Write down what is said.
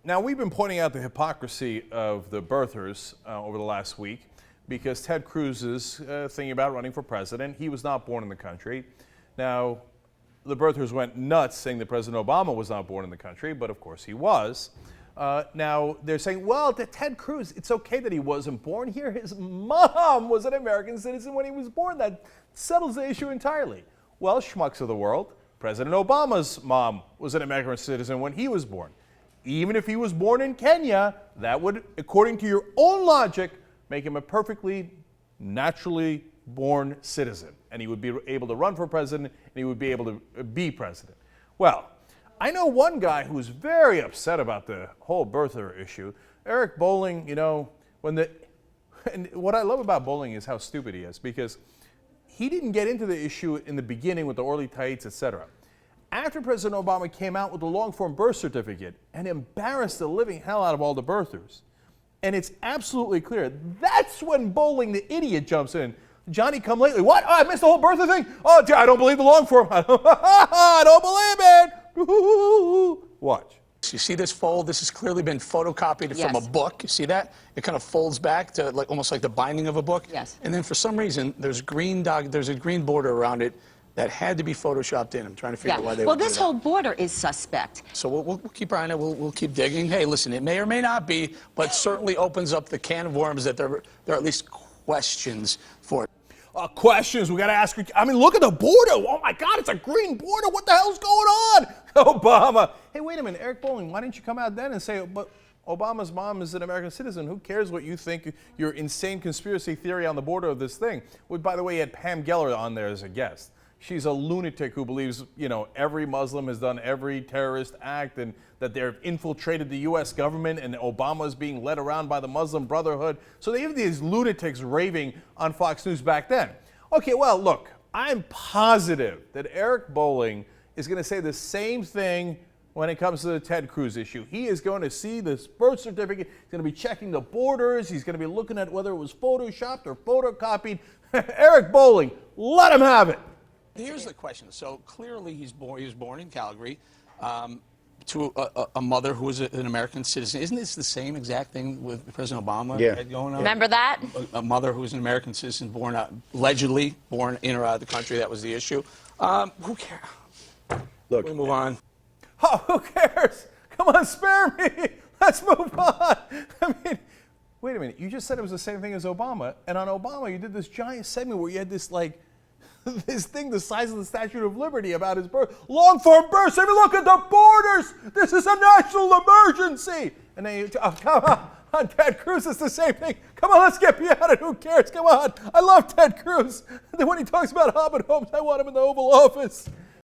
Now, we've been pointing out the hypocrisy of the birthers over the last week because Ted Cruz is thinking about running for president. He was not born in the country. Now, the birthers went nuts saying that President Obama was not born in the country, but of course he was. Now, they're saying, well, to Ted Cruz, it's okay that he wasn't born here. His mom was an American citizen when he was born. That settles the issue entirely. Well, schmucks of the world, President Obama's mom was an American citizen when he was born. Even if he was born in Kenya, that would, according to your own logic, make him a perfectly naturally born citizen. And he would be able to run for president, and he would be able to be president. Well, I know one guy who's very upset about the whole birther issue. Eric Bolling, you know, and what I love about Bolling is how stupid he is, because he didn't get into the issue in the beginning with the oily tights, etc. After President Obama came out with the long-form birth certificate and embarrassed the living hell out of all the birthers, and it's absolutely clear, that's when Bolling, the idiot, jumps in. Johnny come lately, what? Oh, I missed the whole birther thing? Oh, I don't believe the long form. I don't believe it. Watch. You see this fold? This has clearly been photocopied from a book. You see that? It kind of folds back to almost like the binding of a book. Yes. And then for some reason, there's a green border around it that had to be photoshopped in. I'm trying to figure out why they would do that. Well, this whole border is suspect. So we'll keep our eye on it. We'll keep digging. Hey, listen, it may or may not be, but certainly opens up the can of worms that there are at least questions for it. Questions we got to ask. I mean, look at the border. Oh, my God, it's a green border. What the hell's going on? Obama. Hey, wait a minute, Eric Bolling, why didn't you come out then and say, but Obama's mom is an American citizen. Who cares what you think, your insane conspiracy theory on the border of this thing? Well, by the way, you had Pam Geller on there as a guest. She's a lunatic who believes, you know, every Muslim has done every terrorist act and that they've infiltrated the U.S. government and Obama is being led around by the Muslim Brotherhood. So they have these lunatics raving on Fox News back then. Okay, well, look, I'm positive that Eric Bolling is going to say the same thing when it comes to the Ted Cruz issue. He is going to see this birth certificate. He's going to be checking the borders. He's going to be looking at whether it was photoshopped or photocopied. Eric Bolling, let him have it. Here's the question. So clearly he was born in Calgary to a mother who was an American citizen. Isn't this the same exact thing with President Obama had going on? Remember that? A mother who was an American citizen, allegedly born in or out of the country. That was the issue. Who cares? Look, we move on. Oh, who cares? Come on, spare me. Let's move on. I mean, wait a minute. You just said it was the same thing as Obama. And on Obama, you did this giant segment where you had this, like, this thing the size of the Statue of Liberty about his birth. Long-form birth. Say, look at the borders. This is a national emergency. And then you, come on, Ted Cruz, it's the same thing. Come on, let's get beyond it. Who cares? Come on. I love Ted Cruz. And then when he talks about Hobbit homes, I want him in the Oval Office.